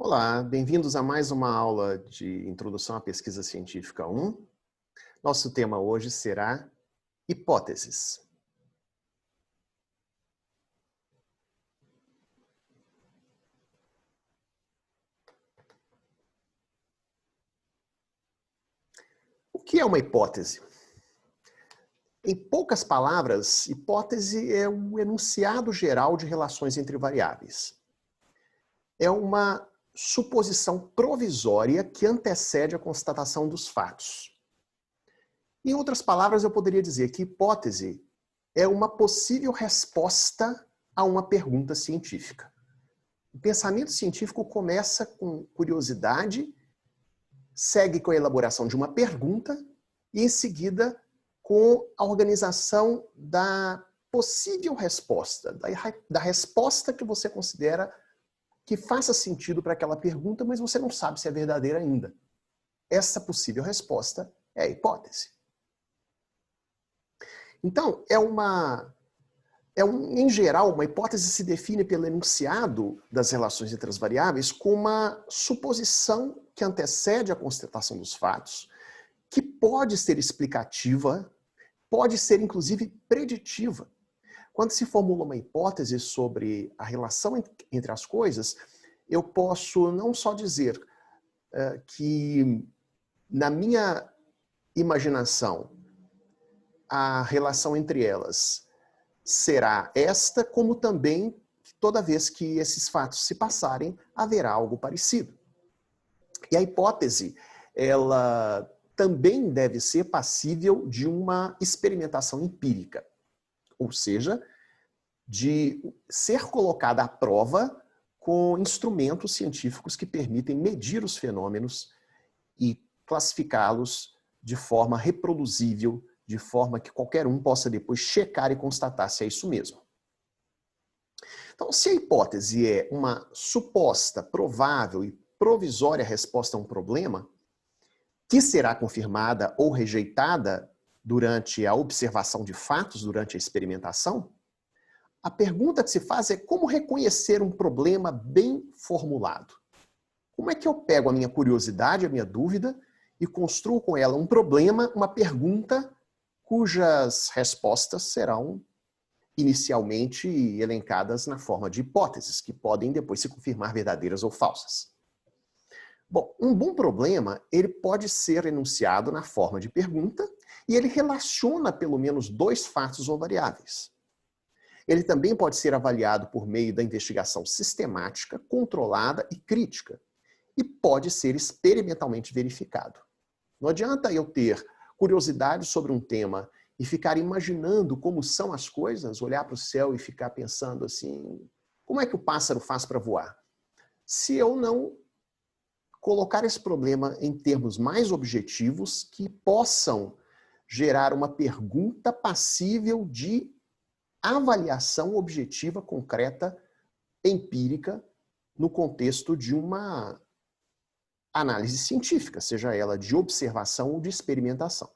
Olá, bem-vindos a mais uma aula de Introdução à Pesquisa Científica 1. Nosso tema hoje será hipóteses. O que é uma hipótese? Em poucas palavras, hipótese é um enunciado geral de relações entre variáveis. É uma suposição provisória que antecede a constatação dos fatos. Em outras palavras, eu poderia dizer que hipótese é uma possível resposta a uma pergunta científica. O pensamento científico começa com curiosidade, segue com a elaboração de uma pergunta e, em seguida, com a organização da possível resposta, da resposta que você considera que faça sentido para aquela pergunta, mas você não sabe se é verdadeira ainda. Essa possível resposta é a hipótese. Então, em geral, uma hipótese se define pelo enunciado das relações entre as variáveis como uma suposição que antecede a constatação dos fatos, que pode ser explicativa, pode ser inclusive preditiva. Quando se formula uma hipótese sobre a relação entre as coisas, eu posso não só dizer que, na minha imaginação, a relação entre elas será esta, como também toda vez que esses fatos se passarem, haverá algo parecido. E a hipótese, ela também deve ser passível de uma experimentação empírica, ou seja, de ser colocada à prova com instrumentos científicos que permitem medir os fenômenos e classificá-los de forma reproduzível, de forma que qualquer um possa depois checar e constatar se é isso mesmo. Então, se a hipótese é uma suposta, provável e provisória resposta a um problema, que será confirmada ou rejeitada durante a observação de fatos, durante a experimentação, a pergunta que se faz é como reconhecer um problema bem formulado. Como é que eu pego a minha curiosidade, a minha dúvida, e construo com ela um problema, uma pergunta, cujas respostas serão inicialmente elencadas na forma de hipóteses, que podem depois se confirmar verdadeiras ou falsas. Bom, um bom problema, ele pode ser enunciado na forma de pergunta e ele relaciona pelo menos dois fatos ou variáveis. Ele também pode ser avaliado por meio da investigação sistemática, controlada e crítica, e pode ser experimentalmente verificado. Não adianta eu ter curiosidade sobre um tema e ficar imaginando como são as coisas, olhar para o céu e ficar pensando assim, como é que o pássaro faz para voar? Se eu não colocar esse problema em termos mais objetivos que possam gerar uma pergunta passível de avaliação objetiva, concreta, empírica, no contexto de uma análise científica, seja ela de observação ou de experimentação.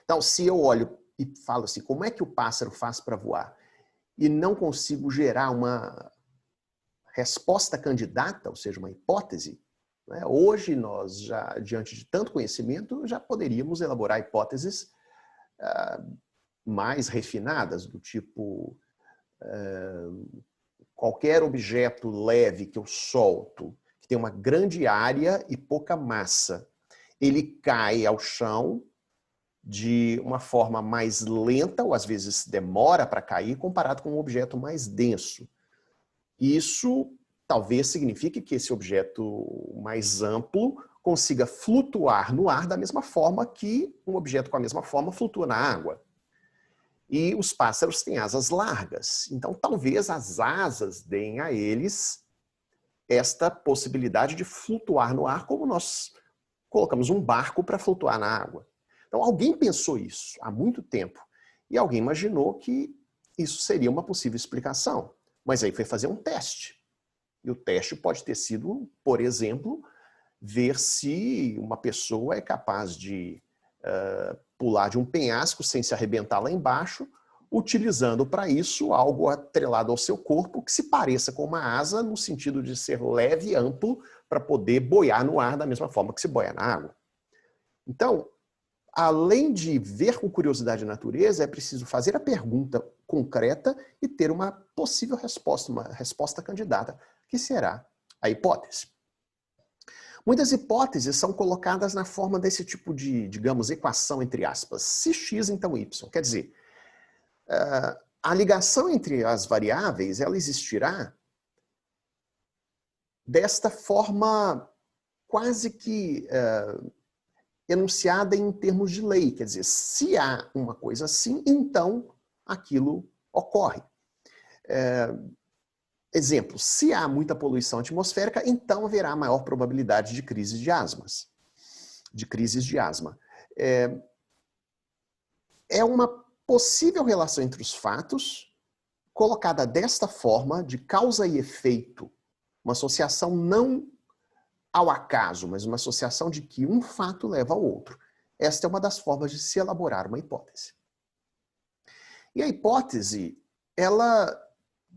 Então, se eu olho e falo assim, como é que o pássaro faz para voar? E não consigo gerar uma resposta candidata, ou seja, uma hipótese, né? Hoje nós, já diante de tanto conhecimento, já poderíamos elaborar hipóteses mais refinadas, do tipo, qualquer objeto leve que eu solto, que tem uma grande área e pouca massa, ele cai ao chão de uma forma mais lenta, ou às vezes demora para cair, comparado com um objeto mais denso. Isso talvez signifique que esse objeto mais amplo consiga flutuar no ar da mesma forma que um objeto com a mesma forma flutua na água. E os pássaros têm asas largas, então talvez as asas deem a eles esta possibilidade de flutuar no ar, como nós colocamos um barco para flutuar na água. Então alguém pensou isso há muito tempo e alguém imaginou que isso seria uma possível explicação, mas aí foi fazer um teste. E o teste pode ter sido, por exemplo, ver se uma pessoa é capaz de pular de um penhasco sem se arrebentar lá embaixo, utilizando para isso algo atrelado ao seu corpo que se pareça com uma asa no sentido de ser leve e amplo para poder boiar no ar da mesma forma que se boia na água. Então, além de ver com curiosidade a natureza, é preciso fazer a pergunta concreta e ter uma possível resposta, uma resposta candidata, que será a hipótese. Muitas hipóteses são colocadas na forma desse tipo de, digamos, equação entre aspas. Se x, então y. Quer dizer, a ligação entre as variáveis, ela existirá desta forma quase que enunciada em termos de lei. Quer dizer, se há uma coisa assim, então aquilo ocorre. Exemplo, se há muita poluição atmosférica, então haverá maior probabilidade de crises de asmas. É uma possível relação entre os fatos, colocada desta forma, de causa e efeito, uma associação não ao acaso, mas uma associação de que um fato leva ao outro. Esta é uma das formas de se elaborar uma hipótese. E a hipótese, ela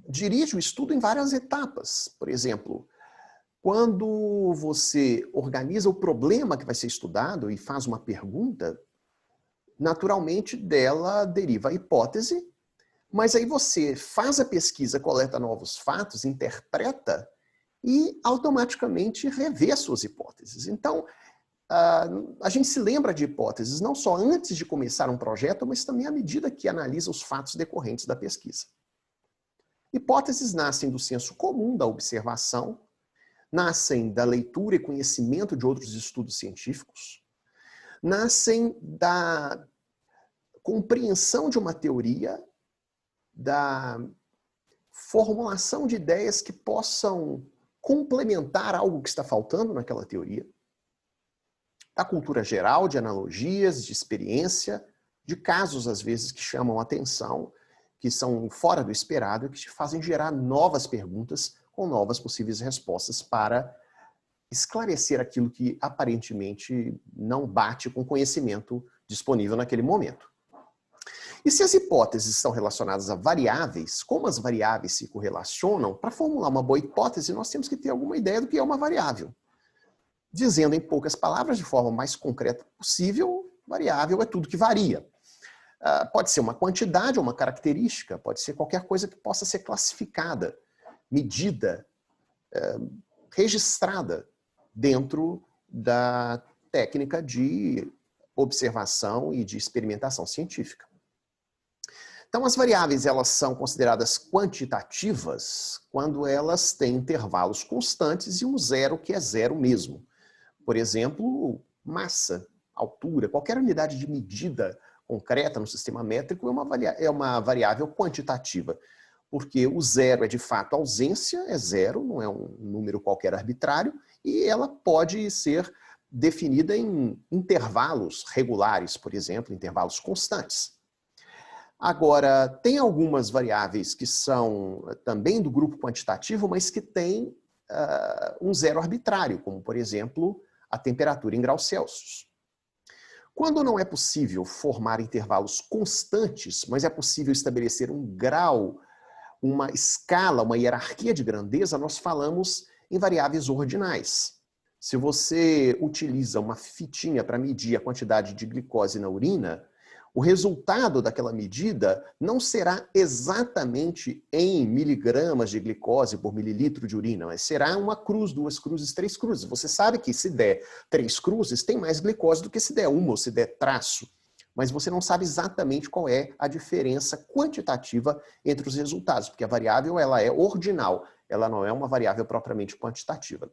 dirige o estudo em várias etapas. Por exemplo, quando você organiza o problema que vai ser estudado e faz uma pergunta, naturalmente dela deriva a hipótese, mas aí você faz a pesquisa, coleta novos fatos, interpreta e automaticamente revê suas hipóteses. Então, a gente se lembra de hipóteses não só antes de começar um projeto, mas também à medida que analisa os fatos decorrentes da pesquisa. Hipóteses nascem do senso comum da observação, nascem da leitura e conhecimento de outros estudos científicos, nascem da compreensão de uma teoria, da formulação de ideias que possam complementar algo que está faltando naquela teoria, da cultura geral, de analogias, de experiência, de casos, às vezes, que chamam a atenção, que são fora do esperado e que te fazem gerar novas perguntas com novas possíveis respostas para esclarecer aquilo que aparentemente não bate com o conhecimento disponível naquele momento. E se as hipóteses estão relacionadas a variáveis, como as variáveis se correlacionam, para formular uma boa hipótese, nós temos que ter alguma ideia do que é uma variável. Dizendo em poucas palavras, de forma mais concreta possível, variável é tudo que varia. Pode ser uma quantidade ou uma característica, pode ser qualquer coisa que possa ser classificada, medida, registrada dentro da técnica de observação e de experimentação científica. Então, as variáveis elas são consideradas quantitativas quando elas têm intervalos constantes e um zero que é zero mesmo. Por exemplo, massa, altura, qualquer unidade de medida concreta no sistema métrico é uma variável quantitativa, porque o zero é de fato ausência, é zero, não é um número qualquer arbitrário, e ela pode ser definida em intervalos regulares, por exemplo, intervalos constantes. Agora, tem algumas variáveis que são também do grupo quantitativo, mas que têm um zero arbitrário, como, por exemplo, a temperatura em graus Celsius. Quando não é possível formar intervalos constantes, mas é possível estabelecer um grau, uma escala, uma hierarquia de grandeza, nós falamos em variáveis ordinais. Se você utiliza uma fitinha para medir a quantidade de glicose na urina, o resultado daquela medida não será exatamente em miligramas de glicose por mililitro de urina, mas será uma cruz, duas cruzes, três cruzes. Você sabe que se der 3 cruzes, tem mais glicose do que se der uma ou se der traço. Mas você não sabe exatamente qual é a diferença quantitativa entre os resultados, porque a variável ela é ordinal, ela não é uma variável propriamente quantitativa.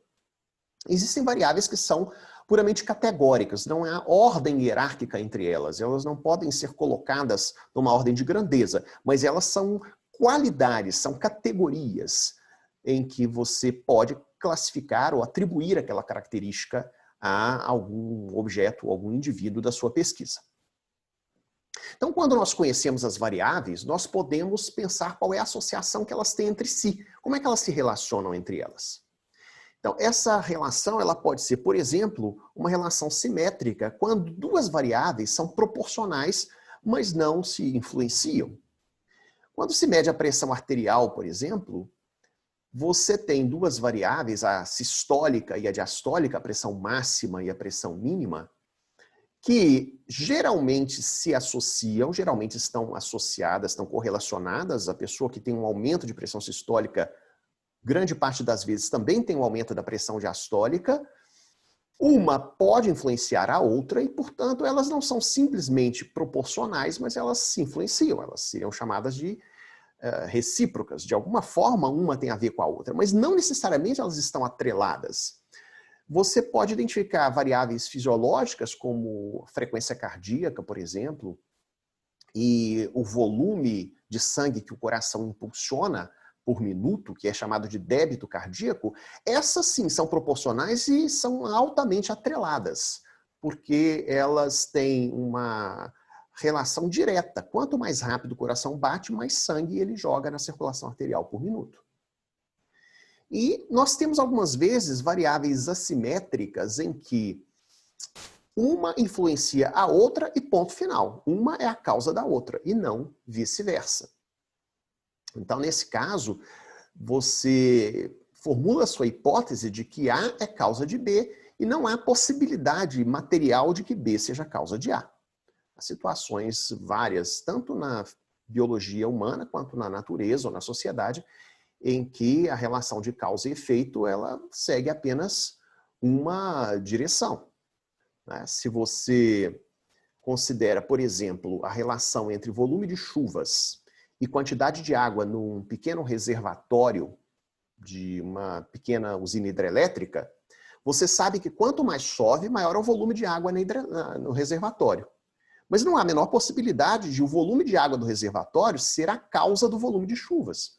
Existem variáveis que são puramente categóricas, não há ordem hierárquica entre elas, elas não podem ser colocadas numa ordem de grandeza, mas elas são qualidades, são categorias em que você pode classificar ou atribuir aquela característica a algum objeto, algum indivíduo da sua pesquisa. Então, quando nós conhecemos as variáveis, nós podemos pensar qual é a associação que elas têm entre si, como é que elas se relacionam entre elas. Então, essa relação ela pode ser, por exemplo, uma relação simétrica quando duas variáveis são proporcionais, mas não se influenciam. Quando se mede a pressão arterial, por exemplo, você tem duas variáveis, a sistólica e a diastólica, a pressão máxima e a pressão mínima, que geralmente se associam, geralmente estão associadas, estão correlacionadas. A pessoa que tem um aumento de pressão sistólica, grande parte das vezes também tem um aumento da pressão diastólica. Uma pode influenciar a outra e, portanto, elas não são simplesmente proporcionais, mas elas se influenciam, elas seriam chamadas de recíprocas. De alguma forma, uma tem a ver com a outra, mas não necessariamente elas estão atreladas. Você pode identificar variáveis fisiológicas, como frequência cardíaca, por exemplo, e o volume de sangue que o coração impulsiona por minuto, que é chamado de débito cardíaco. Essas sim são proporcionais e são altamente atreladas, porque elas têm uma relação direta. Quanto mais rápido o coração bate, mais sangue ele joga na circulação arterial por minuto. E nós temos algumas vezes variáveis assimétricas em que uma influencia a outra e ponto final. Uma é a causa da outra e não vice-versa. Então, nesse caso, você formula a sua hipótese de que A é causa de B e não há possibilidade material de que B seja causa de A. Há situações várias, tanto na biologia humana quanto na natureza ou na sociedade, em que a relação de causa e efeito ela segue apenas uma direção. Se você considera, por exemplo, a relação entre volume de chuvas e quantidade de água num pequeno reservatório de uma pequena usina hidrelétrica, você sabe que quanto mais chove, maior é o volume de água no reservatório. Mas não há a menor possibilidade de o volume de água do reservatório ser a causa do volume de chuvas.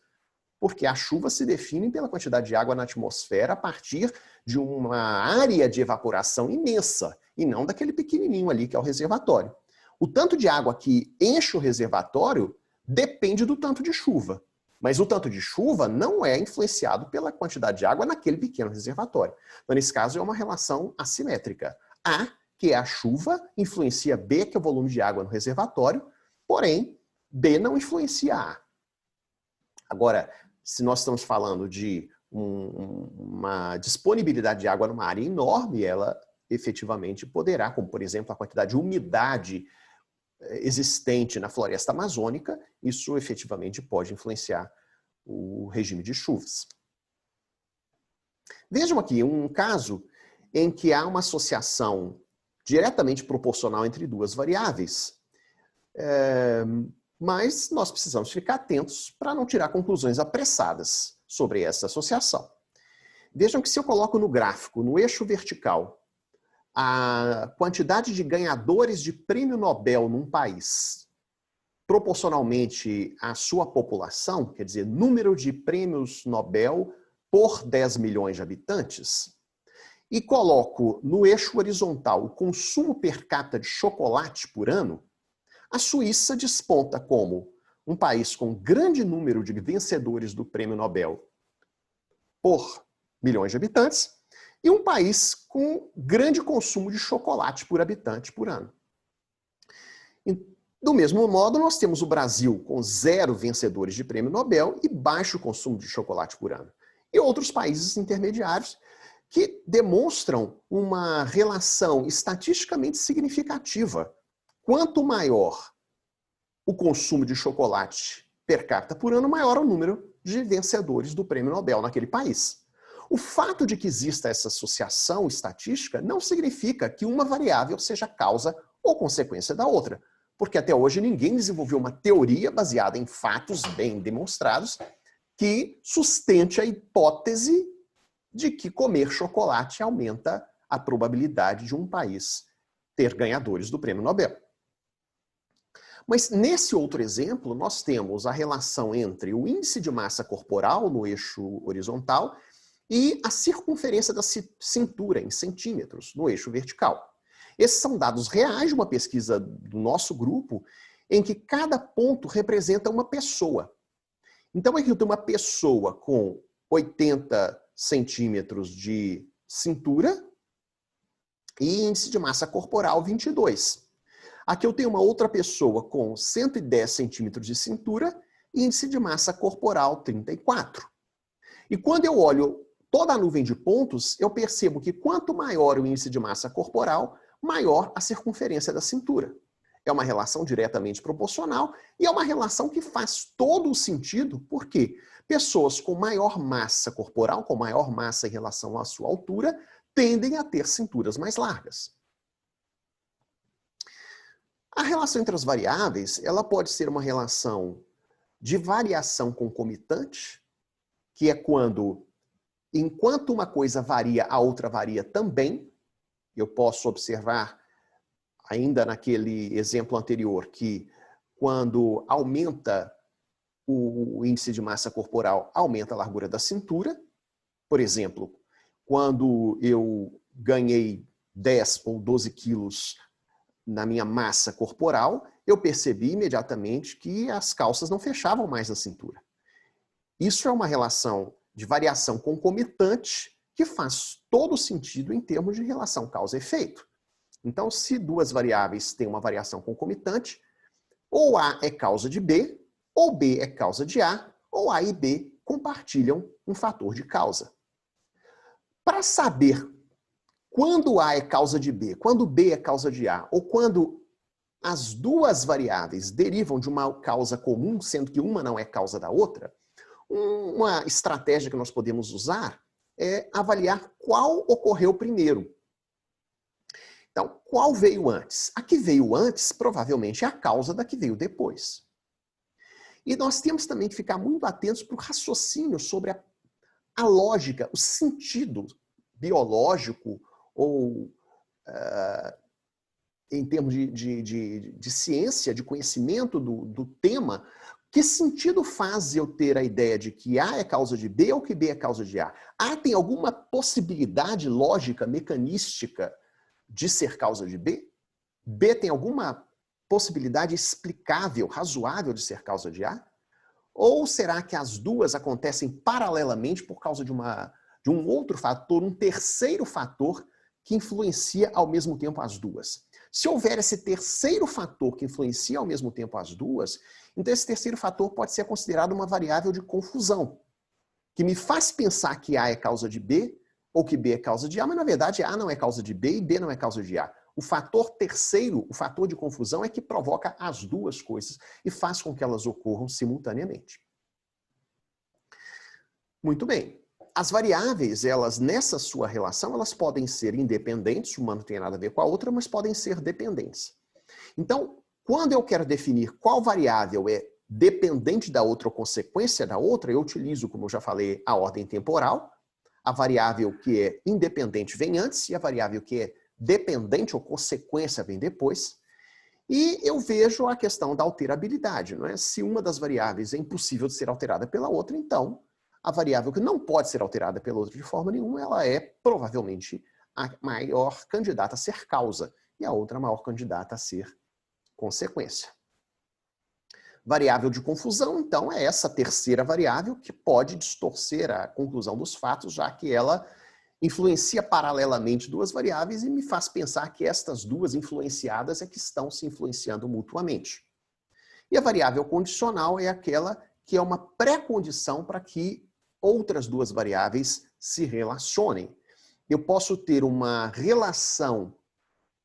Porque as chuvas se definem pela quantidade de água na atmosfera a partir de uma área de evaporação imensa, e não daquele pequenininho ali que é o reservatório. O tanto de água que enche o reservatório depende do tanto de chuva. Mas o tanto de chuva não é influenciado pela quantidade de água naquele pequeno reservatório. Então, nesse caso, é uma relação assimétrica. A, que é a chuva, influencia B, que é o volume de água no reservatório, porém, B não influencia A. Agora, se nós estamos falando de uma disponibilidade de água numa área enorme, ela efetivamente poderá, como por exemplo a quantidade de umidade existente na floresta amazônica, isso efetivamente pode influenciar o regime de chuvas. Vejam aqui um caso em que há uma associação diretamente proporcional entre duas variáveis. Mas nós precisamos ficar atentos para não tirar conclusões apressadas sobre essa associação. Vejam que se eu coloco no gráfico, no eixo vertical, a quantidade de ganhadores de prêmio Nobel num país, proporcionalmente à sua população, quer dizer, número de prêmios Nobel por 10 milhões de habitantes, e coloco no eixo horizontal o consumo per capita de chocolate por ano, a Suíça desponta como um país com grande número de vencedores do prêmio Nobel por milhões de habitantes e um país com grande consumo de chocolate por habitante por ano. Do mesmo modo, nós temos o Brasil com 0 vencedores de prêmio Nobel e baixo consumo de chocolate por ano. E outros países intermediários que demonstram uma relação estatisticamente significativa. Quanto maior o consumo de chocolate per capita por ano, maior o número de vencedores do prêmio Nobel naquele país. O fato de que exista essa associação estatística não significa que uma variável seja causa ou consequência da outra, porque até hoje ninguém desenvolveu uma teoria baseada em fatos bem demonstrados que sustente a hipótese de que comer chocolate aumenta a probabilidade de um país ter ganhadores do prêmio Nobel. Mas nesse outro exemplo, nós temos a relação entre o índice de massa corporal no eixo horizontal e a circunferência da cintura em centímetros no eixo vertical. Esses são dados reais de uma pesquisa do nosso grupo, em que cada ponto representa uma pessoa. Então aqui eu tenho uma pessoa com 80 centímetros de cintura e índice de massa corporal 22. Aqui eu tenho uma outra pessoa com 110 centímetros de cintura índice de massa corporal 34. E quando eu olho toda a nuvem de pontos, eu percebo que quanto maior o índice de massa corporal, maior a circunferência da cintura. É uma relação diretamente proporcional e é uma relação que faz todo o sentido, porque pessoas com maior massa corporal, com maior massa em relação à sua altura, tendem a ter cinturas mais largas. A relação entre as variáveis, ela pode ser uma relação de variação concomitante, que é quando, enquanto uma coisa varia, a outra varia também. Eu posso observar, ainda naquele exemplo anterior, que quando aumenta o índice de massa corporal, aumenta a largura da cintura. Por exemplo, quando eu ganhei 10 ou 12 quilos na minha massa corporal, eu percebi imediatamente que as calças não fechavam mais na cintura. Isso é uma relação de variação concomitante que faz todo sentido em termos de relação causa-efeito. Então, se duas variáveis têm uma variação concomitante, ou A é causa de B, ou B é causa de A, ou A e B compartilham um fator de causa. Para saber quando A é causa de B, quando B é causa de A, ou quando as duas variáveis derivam de uma causa comum, sendo que uma não é causa da outra, uma estratégia que nós podemos usar é avaliar qual ocorreu primeiro. Então, qual veio antes? A que veio antes, provavelmente, é a causa da que veio depois. E nós temos também que ficar muito atentos para o raciocínio sobre a lógica, o sentido biológico ou, em termos de ciência, de conhecimento do tema, que sentido faz eu ter a ideia de que A é causa de B ou que B é causa de A? A tem alguma possibilidade lógica, mecanística de ser causa de B? B tem alguma possibilidade explicável, razoável de ser causa de A? Ou será que as duas acontecem paralelamente por causa de um outro fator, um terceiro fator que influencia ao mesmo tempo as duas? Se houver esse terceiro fator que influencia ao mesmo tempo as duas, então esse terceiro fator pode ser considerado uma variável de confusão, que me faz pensar que A é causa de B ou que B é causa de A, mas na verdade A não é causa de B e B não é causa de A. O fator terceiro, o fator de confusão, é que provoca as duas coisas e faz com que elas ocorram simultaneamente. Muito bem. As variáveis, elas nessa sua relação, elas podem ser independentes, uma não tem nada a ver com a outra, mas podem ser dependentes. Então, quando eu quero definir qual variável é dependente da outra ou consequência da outra, eu utilizo, como eu já falei, a ordem temporal. A variável que é independente vem antes e a variável que é dependente ou consequência vem depois. E eu vejo a questão da alterabilidade, não é? Se uma das variáveis é impossível de ser alterada pela outra, então a variável que não pode ser alterada pela outra de forma nenhuma, ela é provavelmente a maior candidata a ser causa e a outra a maior candidata a ser consequência. Variável de confusão, então, é essa terceira variável que pode distorcer a conclusão dos fatos, já que ela influencia paralelamente duas variáveis e me faz pensar que estas duas influenciadas é que estão se influenciando mutuamente. E a variável condicional é aquela que é uma pré-condição para que outras duas variáveis se relacionem. Eu posso ter uma relação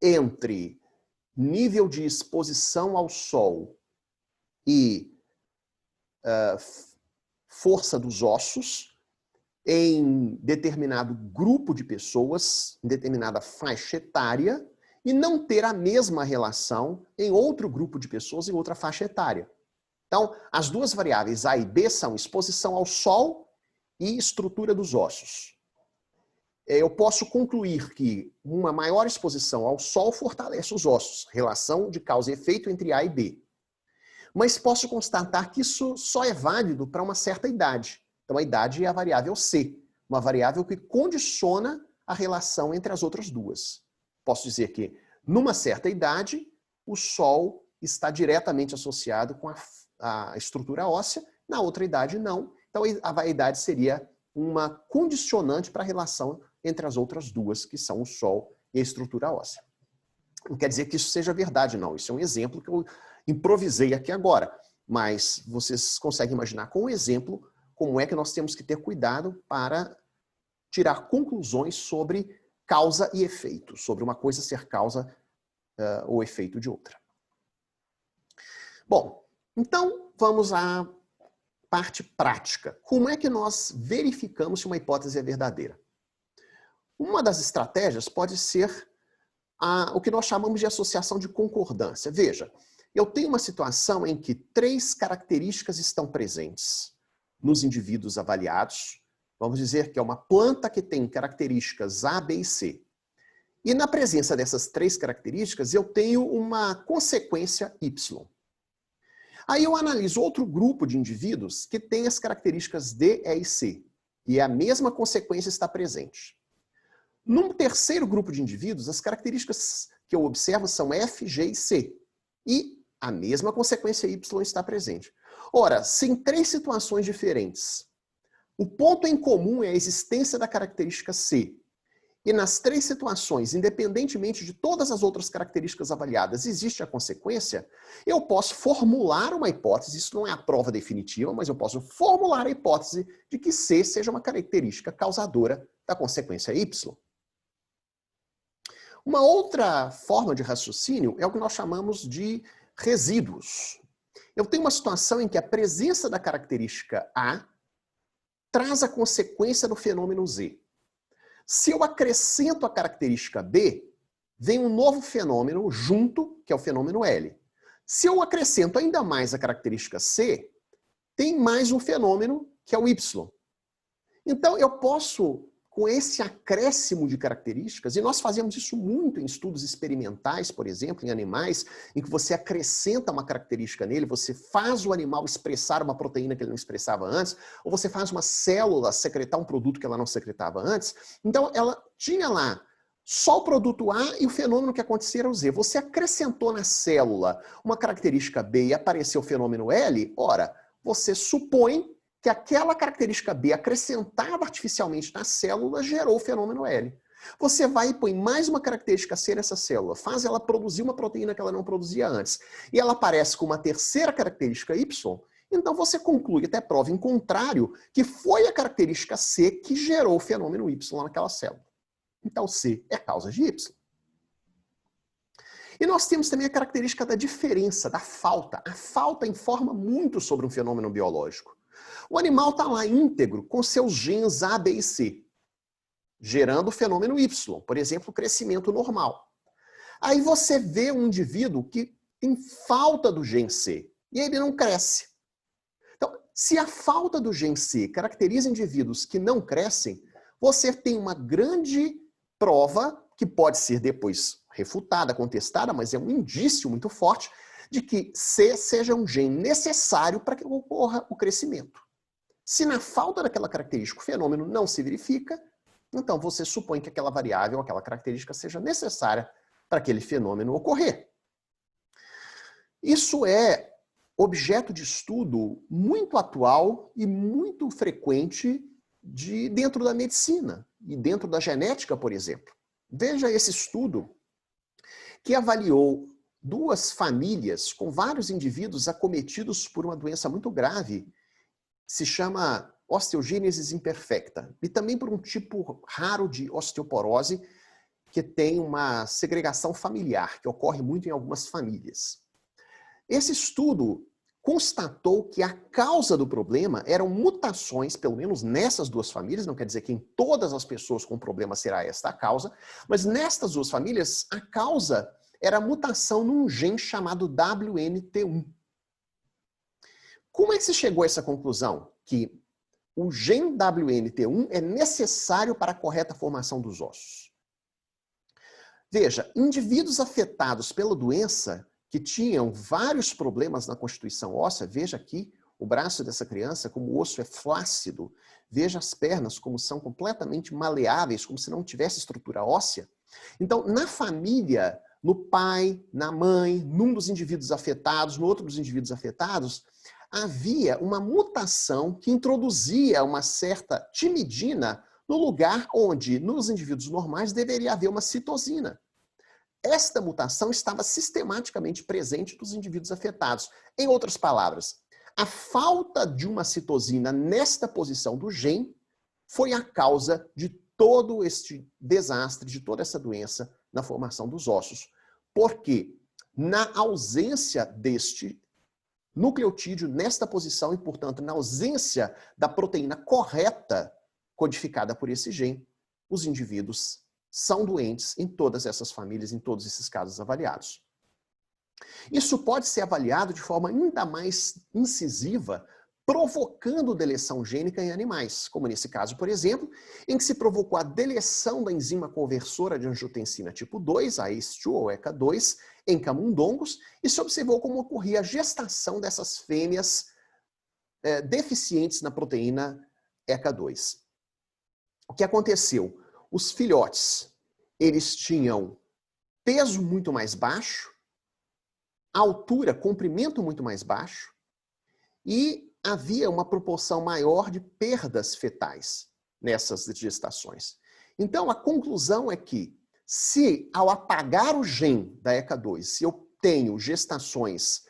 entre nível de exposição ao sol e força dos ossos em determinado grupo de pessoas, em determinada faixa etária, e não ter a mesma relação em outro grupo de pessoas em outra faixa etária. Então, as duas variáveis A e B são exposição ao sol e estrutura dos ossos. Eu posso concluir que uma maior exposição ao sol fortalece os ossos, relação de causa e efeito entre A e B. Mas posso constatar que isso só é válido para uma certa idade. Então a idade é a variável C, uma variável que condiciona a relação entre as outras duas. Posso dizer que numa certa idade o sol está diretamente associado com a estrutura óssea, na outra idade não. Então a idade seria uma condicionante para a relação entre as outras duas, que são o sol e a estrutura óssea. Não quer dizer que isso seja verdade, não. Isso é um exemplo que eu improvisei aqui agora. mas vocês conseguem imaginar com um exemplo como é que nós temos que ter cuidado para tirar conclusões sobre causa e efeito, sobre uma coisa ser causa ou efeito de outra. Bom, então vamos à parte prática. Como é que nós verificamos se uma hipótese é verdadeira? Uma das estratégias pode ser o que nós chamamos de associação de concordância. Veja, eu tenho uma situação em que 3 características estão presentes nos indivíduos avaliados. Vamos dizer que é uma planta que tem características A, B e C. E na presença dessas 3 características, eu tenho uma consequência Y. Aí eu analiso outro grupo de indivíduos que tem as características D, E e C. E a mesma consequência está presente. Num terceiro grupo de indivíduos, as características que eu observo são F, G e C. E a mesma consequência Y está presente. Ora, se em 3 situações diferentes, o ponto em comum é a existência da característica C, e nas 3 situações, independentemente de todas as outras características avaliadas, existe a consequência, eu posso formular uma hipótese, isso não é a prova definitiva, mas eu posso formular a hipótese de que C seja uma característica causadora da consequência Y. Uma outra forma de raciocínio é o que nós chamamos de resíduos. Eu tenho uma situação em que a presença da característica A traz a consequência do fenômeno Z. Se eu acrescento a característica B, vem um novo fenômeno junto, que é o fenômeno L. Se eu acrescento ainda mais a característica C, tem mais um fenômeno, que é o Y. Então, eu posso, com esse acréscimo de características, e nós fazemos isso muito em estudos experimentais, por exemplo, em animais, em que você acrescenta uma característica nele, você faz o animal expressar uma proteína que ele não expressava antes, ou você faz uma célula secretar um produto que ela não secretava antes. Então, ela tinha lá só o produto A e o fenômeno que acontecia era o Z. Você acrescentou na célula uma característica B e apareceu o fenômeno L, ora, você supõe que aquela característica B acrescentada artificialmente na célula gerou o fenômeno L. Você vai e põe mais uma característica C nessa célula, faz ela produzir uma proteína que ela não produzia antes, e ela aparece com uma terceira característica Y, então você conclui, até prova em contrário, que foi a característica C que gerou o fenômeno Y naquela célula. Então C é causa de Y. E nós temos também a característica da diferença, da falta. A falta informa muito sobre um fenômeno biológico. O animal está lá íntegro com seus genes A, B e C, gerando o fenômeno Y, por exemplo, o crescimento normal. Aí você vê um indivíduo que tem falta do gene C e ele não cresce. Então, se a falta do gene C caracteriza indivíduos que não crescem, você tem uma grande prova, que pode ser depois refutada, contestada, mas é um indício muito forte, de que C seja um gene necessário para que ocorra o crescimento. Se na falta daquela característica o fenômeno não se verifica, então você supõe que aquela variável, aquela característica seja necessária para aquele fenômeno ocorrer. Isso é objeto de estudo muito atual e muito frequente dentro da medicina e dentro da genética, por exemplo. Veja esse estudo que avaliou 2 famílias com vários indivíduos acometidos por uma doença muito grave, se chama osteogênese imperfecta, e também por um tipo raro de osteoporose, que tem uma segregação familiar, que ocorre muito em algumas famílias. Esse estudo constatou que a causa do problema eram mutações, pelo menos nessas 2 famílias, não quer dizer que em todas as pessoas com problema será esta a causa, mas nestas 2 famílias, a causa era a mutação num gene chamado WNT1. Como é que se chegou a essa conclusão? Que o gene WNT1 é necessário para a correta formação dos ossos. Veja, indivíduos afetados pela doença que tinham vários problemas na constituição óssea, veja aqui o braço dessa criança, como o osso é flácido, veja as pernas como são completamente maleáveis, como se não tivesse estrutura óssea. Então, na família, no pai, na mãe, num dos indivíduos afetados, no outro dos indivíduos afetados, havia uma mutação que introduzia uma certa timidina no lugar onde, nos indivíduos normais, deveria haver uma citosina. esta mutação estava sistematicamente presente nos indivíduos afetados. Em outras palavras, a falta de uma citosina nesta posição do gene foi a causa de todo este desastre, de toda essa doença na formação dos ossos. Porque na ausência deste nucleotídeo nesta posição e, portanto, na ausência da proteína correta codificada por esse gene, os indivíduos são doentes em todas essas famílias, em todos esses casos avaliados. Isso pode ser avaliado de forma ainda mais incisiva, provocando deleção gênica em animais, como nesse caso, por exemplo, em que se provocou a deleção da enzima conversora de angiotensina tipo 2, a ACE2 ou ECA2, em camundongos, e se observou como ocorria a gestação dessas fêmeas deficientes na proteína ECA2. O que aconteceu? Os filhotes, eles tinham peso muito mais baixo, altura, comprimento muito mais baixo, e havia uma proporção maior de perdas fetais nessas gestações. Então, a conclusão é que, se ao apagar o gene da ECA2, se eu tenho gestações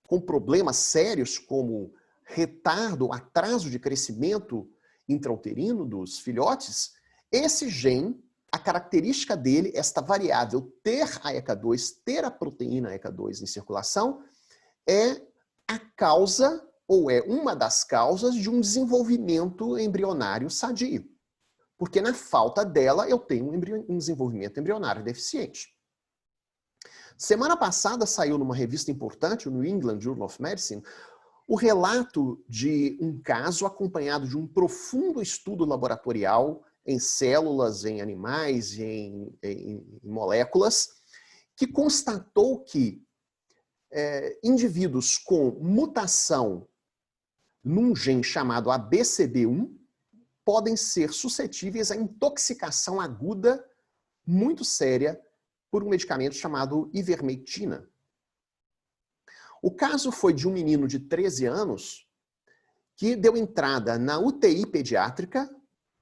com problemas sérios, como retardo, atraso de crescimento intrauterino dos filhotes, esse gene, a característica dele, esta variável ter a ECA2, ter a proteína ECA2 em circulação, é a causa, ou é uma das causas de um desenvolvimento embrionário sadio. Porque na falta dela eu tenho um desenvolvimento embrionário deficiente. Semana passada saiu numa revista importante, o New England Journal of Medicine, o relato de um caso acompanhado de um profundo estudo laboratorial em células, em animais, em moléculas, que constatou que indivíduos com mutação num gene chamado ABCB1 podem ser suscetíveis à intoxicação aguda muito séria por um medicamento chamado ivermectina. O caso foi de um menino de 13 anos que deu entrada na UTI pediátrica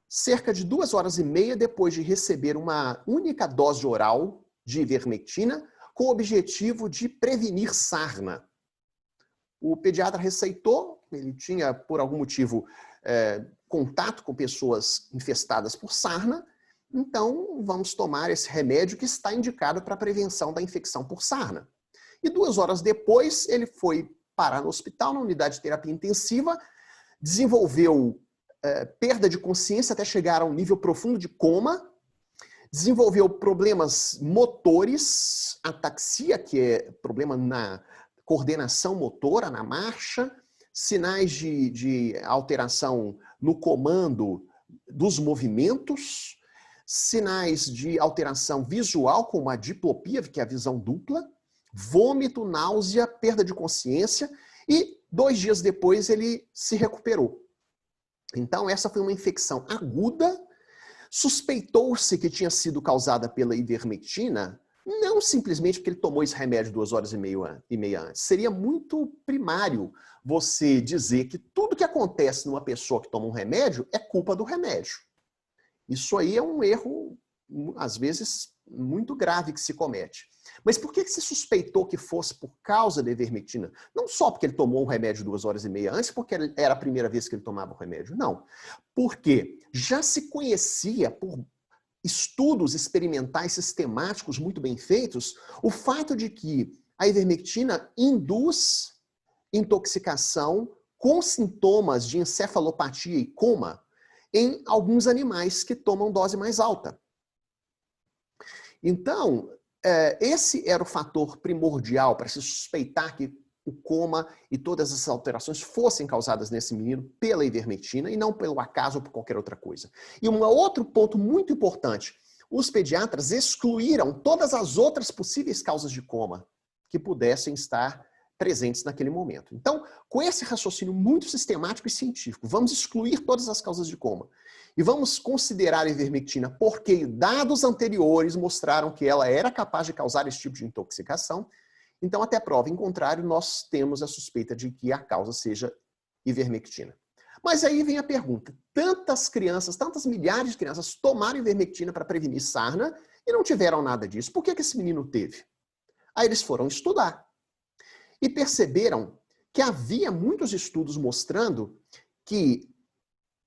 cerca de 2 horas e meia depois de receber uma única dose oral de ivermectina com o objetivo de prevenir sarna. O pediatra receitou, ele tinha, por algum motivo, contato com pessoas infestadas por sarna, então vamos tomar esse remédio que está indicado para a prevenção da infecção por sarna. E 2 horas depois, ele foi parar no hospital, na unidade de terapia intensiva, desenvolveu perda de consciência até chegar a um nível profundo de coma, desenvolveu problemas motores, ataxia, que é problema na coordenação motora, na marcha, sinais de alteração no comando dos movimentos, sinais de alteração visual, como a diplopia, que é a visão dupla, vômito, náusea, perda de consciência, e 2 dias depois ele se recuperou. Então, essa foi uma infecção aguda, suspeitou-se que tinha sido causada pela ivermectina, não simplesmente porque ele tomou esse remédio 2 horas e meia antes. Seria muito primário você dizer que tudo que acontece numa pessoa que toma um remédio é culpa do remédio. Isso aí é um erro, às vezes, muito grave que se comete. Mas por que se suspeitou que fosse por causa da ivermectina? Não só porque ele tomou o remédio 2 horas e meia antes, porque era a primeira vez que ele tomava o remédio, não. Porque já se conhecia por estudos experimentais sistemáticos muito bem feitos, o fato de que a ivermectina induz intoxicação com sintomas de encefalopatia e coma em alguns animais que tomam dose mais alta. Então, esse era o fator primordial para se suspeitar que o coma e todas essas alterações fossem causadas nesse menino pela ivermectina e não pelo acaso ou por qualquer outra coisa. E um outro ponto muito importante, os pediatras excluíram todas as outras possíveis causas de coma que pudessem estar presentes naquele momento. Então, com esse raciocínio muito sistemático e científico, vamos excluir todas as causas de coma. E vamos considerar a ivermectina porque dados anteriores mostraram que ela era capaz de causar esse tipo de intoxicação. Então, até prova em contrário, nós temos a suspeita de que a causa seja ivermectina. Mas aí vem a pergunta, tantas crianças, tantas milhares de crianças tomaram ivermectina para prevenir sarna e não tiveram nada disso. Por que esse menino teve? Aí eles foram estudar e perceberam que havia muitos estudos mostrando que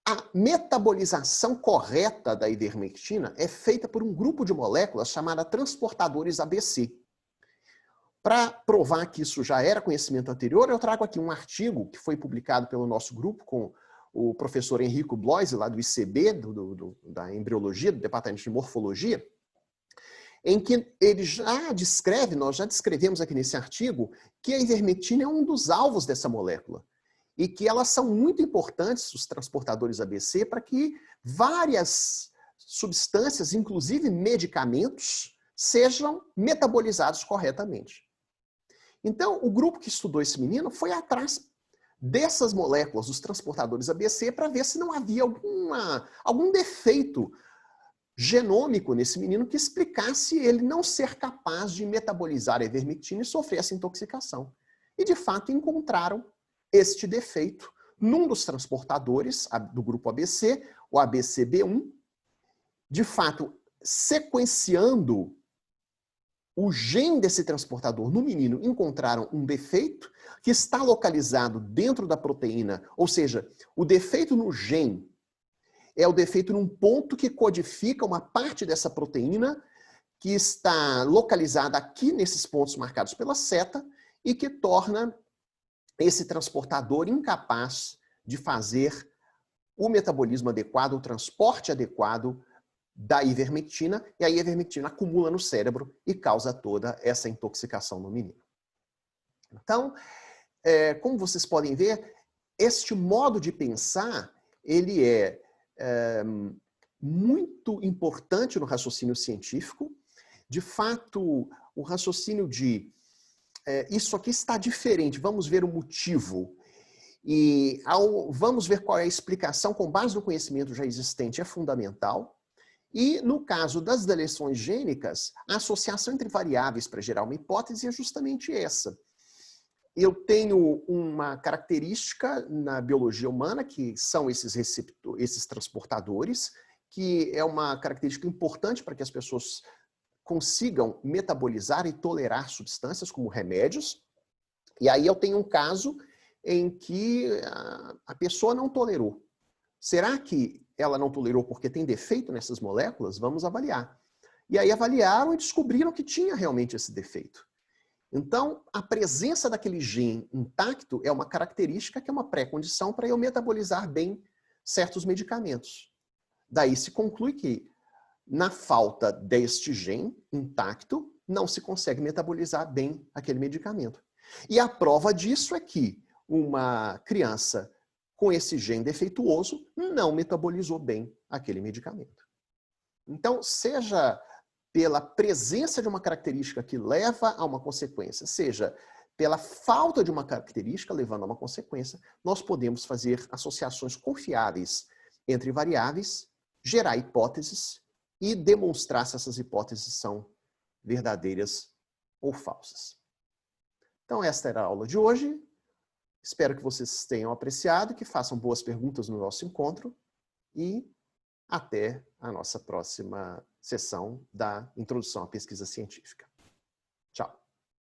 a metabolização correta da ivermectina é feita por um grupo de moléculas chamada transportadores ABC. Para provar que isso já era conhecimento anterior, eu trago aqui um artigo que foi publicado pelo nosso grupo com o professor Henrico Bloise, lá do ICB, da embriologia, do departamento de morfologia, em que ele já descreve, nós já descrevemos aqui nesse artigo, que a ivermectina é um dos alvos dessa molécula. E que elas são muito importantes, os transportadores ABC, para que várias substâncias, inclusive medicamentos, sejam metabolizados corretamente. Então, o grupo que estudou esse menino foi atrás dessas moléculas, os transportadores ABC, para ver se não havia algum defeito genômico nesse menino que explicasse ele não ser capaz de metabolizar a ivermectina e sofrer essa intoxicação. E, de fato, encontraram este defeito num dos transportadores do grupo ABC, o ABCB1. De fato, sequenciando o gene desse transportador no menino, encontraram um defeito que está localizado dentro da proteína, ou seja, o defeito no gene é o defeito num ponto que codifica uma parte dessa proteína que está localizada aqui nesses pontos marcados pela seta e que torna esse transportador incapaz de fazer o metabolismo adequado, o transporte adequado da ivermectina, e a ivermectina acumula no cérebro e causa toda essa intoxicação no menino. Então, como vocês podem ver, este modo de pensar, ele é muito importante no raciocínio científico. De fato, o raciocínio de isso aqui está diferente, vamos ver o motivo. E vamos ver qual é a explicação com base no conhecimento já existente é fundamental. E no caso das deleções gênicas, a associação entre variáveis para gerar uma hipótese é justamente essa. Eu tenho uma característica na biologia humana, que são esses transportadores, que é uma característica importante para que as pessoas consigam metabolizar e tolerar substâncias como remédios. E aí eu tenho um caso em que a pessoa não tolerou. Será que ela não tolerou porque tem defeito nessas moléculas? Vamos avaliar. E aí avaliaram e descobriram que tinha realmente esse defeito. Então, a presença daquele gene intacto é uma característica que é uma pré-condição para eu metabolizar bem certos medicamentos. Daí se conclui que, na falta deste gene intacto, não se consegue metabolizar bem aquele medicamento. E a prova disso é que uma criança com esse gene defeituoso não metabolizou bem aquele medicamento. Então, seja pela presença de uma característica que leva a uma consequência, seja pela falta de uma característica levando a uma consequência, nós podemos fazer associações confiáveis entre variáveis, gerar hipóteses e demonstrar se essas hipóteses são verdadeiras ou falsas. Então, esta era a aula de hoje. Espero que vocês tenham apreciado, que façam boas perguntas no nosso encontro e até a nossa próxima sessão da Introdução à Pesquisa Científica.